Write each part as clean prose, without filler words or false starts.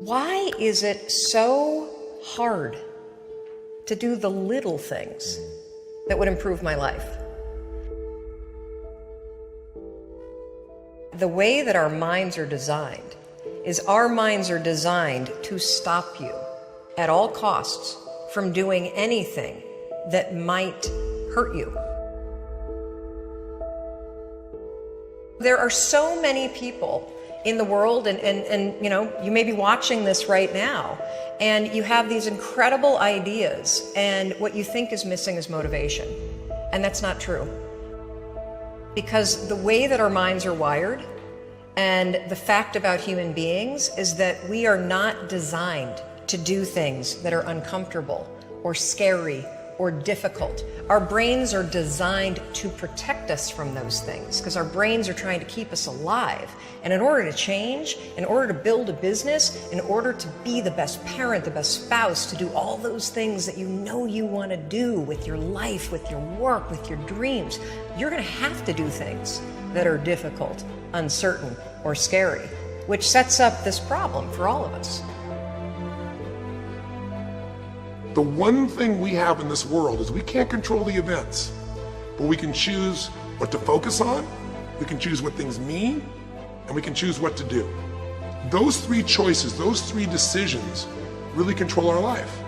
Why is it so hard to do the little things that would improve my life? The way that our minds are designed is our minds are designed to stop you at all costs from doing anything that might hurt you. There are so many people in the world, and you know, you may be watching this right now, and you have these incredible ideas, and what you think is missing is motivation. And that's not true. Because the way that our minds are wired, and the fact about human beings, is that we are not designed to do things that are uncomfortable or scary or difficult. Our brains are designed to protect us from those things because our brains are trying to keep us alive. And in order to change, in order to build a business, in order to be the best parent, the best spouse, to do all those things that you know you want to do with your life, with your work, with your dreams, you're going to have to do things that are difficult, uncertain, or scary, which sets up this problem for all of us. The one thing we have in this world is we can't control the events, but we can choose what to focus on, we can choose what things mean, and we can choose what to do. Those three choices, those three decisions really control our life.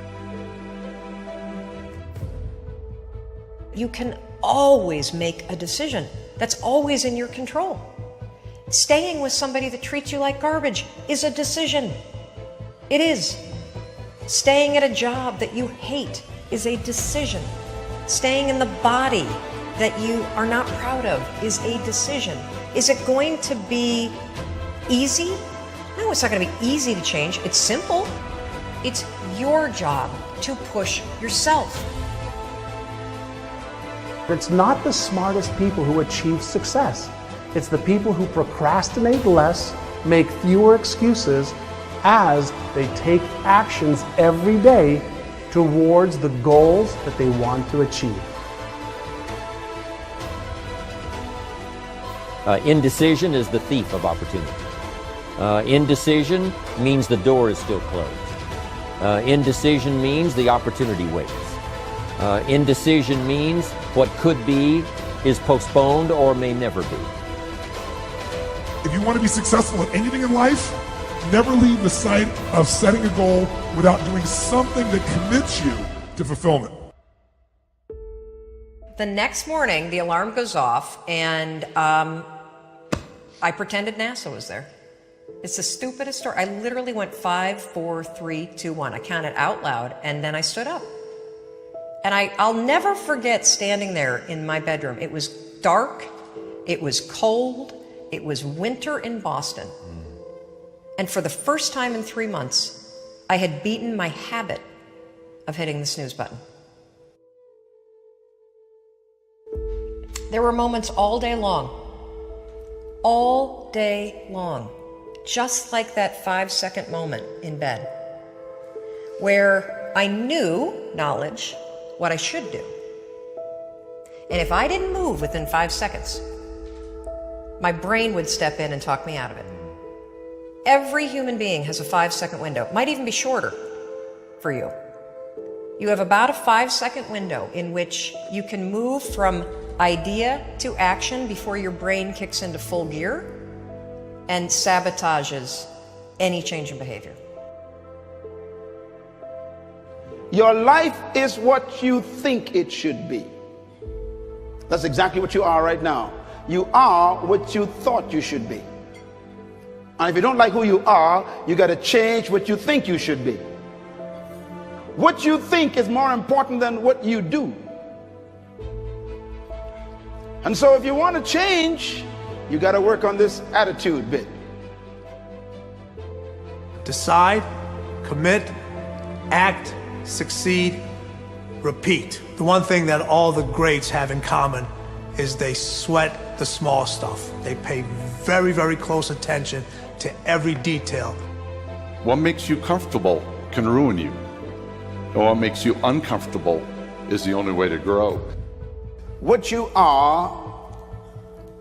You can always make a decision. That's always in your control. Staying with somebody that treats you like garbage is a decision. It is. Staying at a job that you hate is a decision. Staying in the body that you are not proud of is a decision. Is it going to be easy? No, it's not going to be easy to change. It's simple. It's your job to push yourself. It's not the smartest people who achieve success. It's the people who procrastinate less, make fewer excuses, as they take actions every day towards the goals that they want to achieve. Indecision is the thief of opportunity. Indecision means the door is still closed. Indecision means the opportunity waits. Indecision means what could be is postponed or may never be. If you want to be successful in anything in life, never leave the sight of setting a goal without doing something that commits you to fulfillment. The next morning, the alarm goes off, and I pretended NASA was there. It's the stupidest story. I literally went 5, 4, 3, 2, 1. I counted out loud, and then I stood up. And I'll never forget standing there in my bedroom. It was dark, it was cold, it was winter in Boston. And for the first time in 3 months, I had beaten my habit of hitting the snooze button. There were moments all day long, just like that 5-second moment in bed, where I knew, knowledge, what I should do. And if I didn't move within 5 seconds, my brain would step in and talk me out of it. Every human being has a 5-second window. It might even be shorter for you. You have about a 5-second window in which you can move from idea to action before your brain kicks into full gear and sabotages any change in behavior. Your life is what you think it should be. That's exactly what you are right now. You are what you thought you should be. And if you don't like who you are, you got to change what you think you should be. What you think is more important than what you do. And so if you want to change, you got to work on this attitude bit. Decide, commit, act, succeed, repeat. The one thing that all the greats have in common is they sweat the small stuff. They pay very, very close attention to every detail. What makes you comfortable can ruin you. And what makes you uncomfortable is the only way to grow. What you are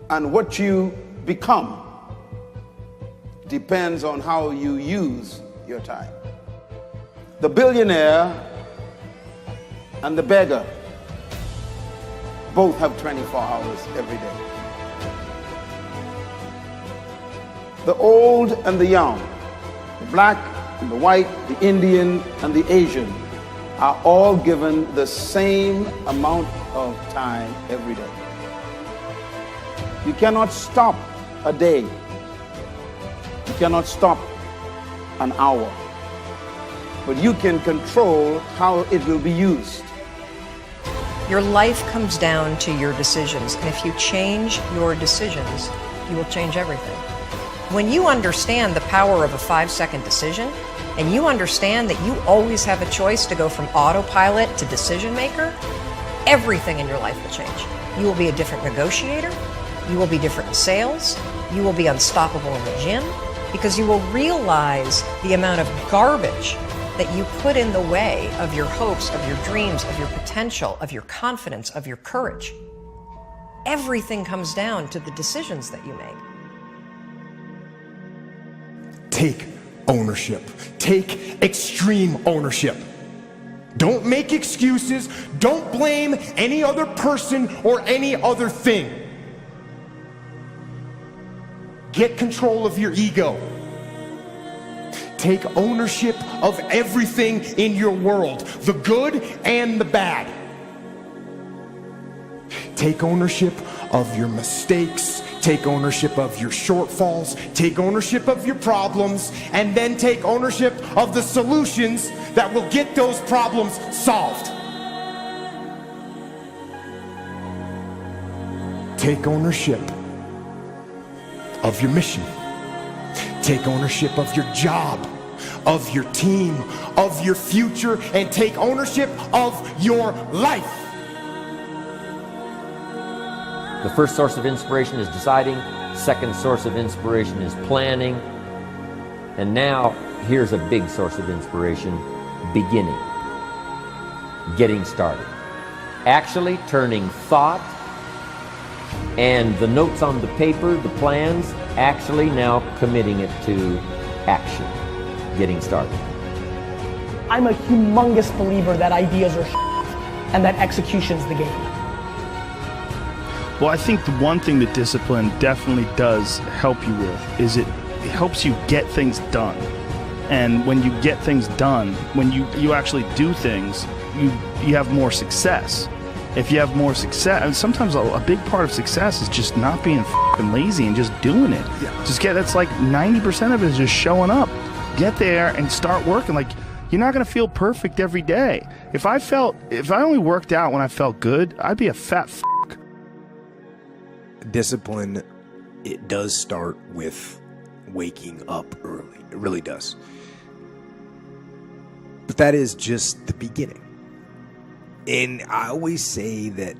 and what you become depends on how you use your time. The billionaire and the beggar both have 24 hours every day. The old and the young, the black and the white, the Indian and the Asian are all given the same amount of time every day. You cannot stop a day. You cannot stop an hour. But you can control how it will be used. Your life comes down to your decisions, and if you change your decisions, you will change everything. When you understand the power of a 5-second decision, and you understand that you always have a choice to go from autopilot to decision maker, everything in your life will change. You will be a different negotiator, you will be different in sales, you will be unstoppable in the gym, because you will realize the amount of garbage that you put in the way of your hopes, of your dreams, of your potential, of your confidence, of your courage. Everything comes down to the decisions that you make. Take ownership. Take extreme ownership. Don't make excuses. Don't blame any other person or any other thing. Get control of your ego. Take ownership of everything in your world, the good and the bad. Take ownership of your mistakes, take ownership of your shortfalls, take ownership of your problems, and then take ownership of the solutions that will get those problems solved. Take ownership of your mission. Take ownership of your job, of your team, of your future, and take ownership of your life. The first source of inspiration is deciding. Second source of inspiration is planning. And now, here's a big source of inspiration, beginning. Getting started. Actually turning thought and the notes on the paper, the plans, actually now committing it to action. Getting started. I'm a humongous believer that ideas are and that execution's the game. Well, I think the one thing that discipline definitely does help you with is it helps you get things done. And when you get things done, when you actually do things, you have more success. If you have more success, and sometimes a big part of success is just not being f***ing lazy and just doing it. Yeah. That's like 90% of it is just showing up. Get there and start working. Like, you're not going to feel perfect every day. If I only worked out when I felt good, I'd be a fat f***. Discipline, it does start with waking up early. It really does. But that is just the beginning. And I always say that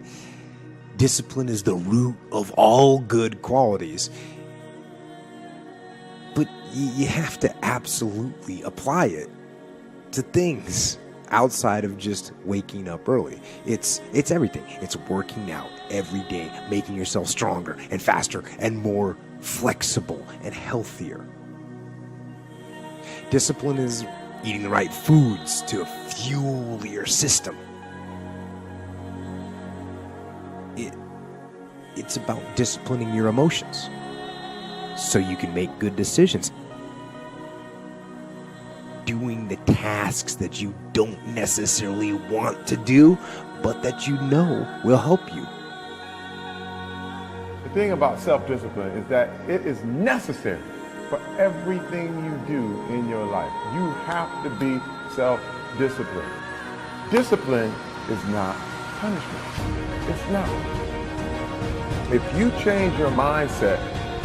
discipline is the root of all good qualities. But you have to absolutely apply it to things outside of just waking up early. It's everything. It's working out every day, making yourself stronger and faster and more flexible and healthier. Discipline is eating the right foods to fuel your system. It's about disciplining your emotions so you can make good decisions. Doing the tasks that you don't necessarily want to do, but that you know will help you. The thing about self-discipline is that it is necessary for everything you do in your life. You have to be self-disciplined. Discipline is not punishment. It's not. If you change your mindset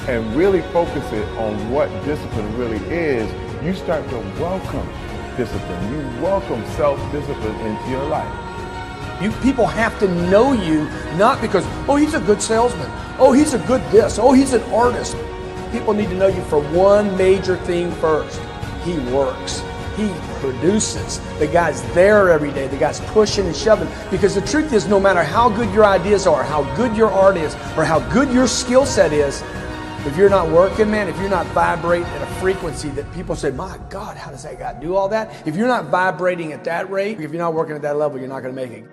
and really focus it on what discipline really is, you start to welcome discipline. You welcome self-discipline into your life. People have to know you, not because, oh, he's a good salesman. Oh, he's a good this. Oh, he's an artist. People need to know you for one major thing first. He works. He produces. The guy's there every day. The guy's pushing and shoving. Because the truth is, no matter how good your ideas are, how good your art is, or how good your skill set is, if you're not working, man, if you're not vibrating at a frequency that people say, my God, how does that guy do all that? If you're not vibrating at that rate, if you're not working at that level, you're not going to make it.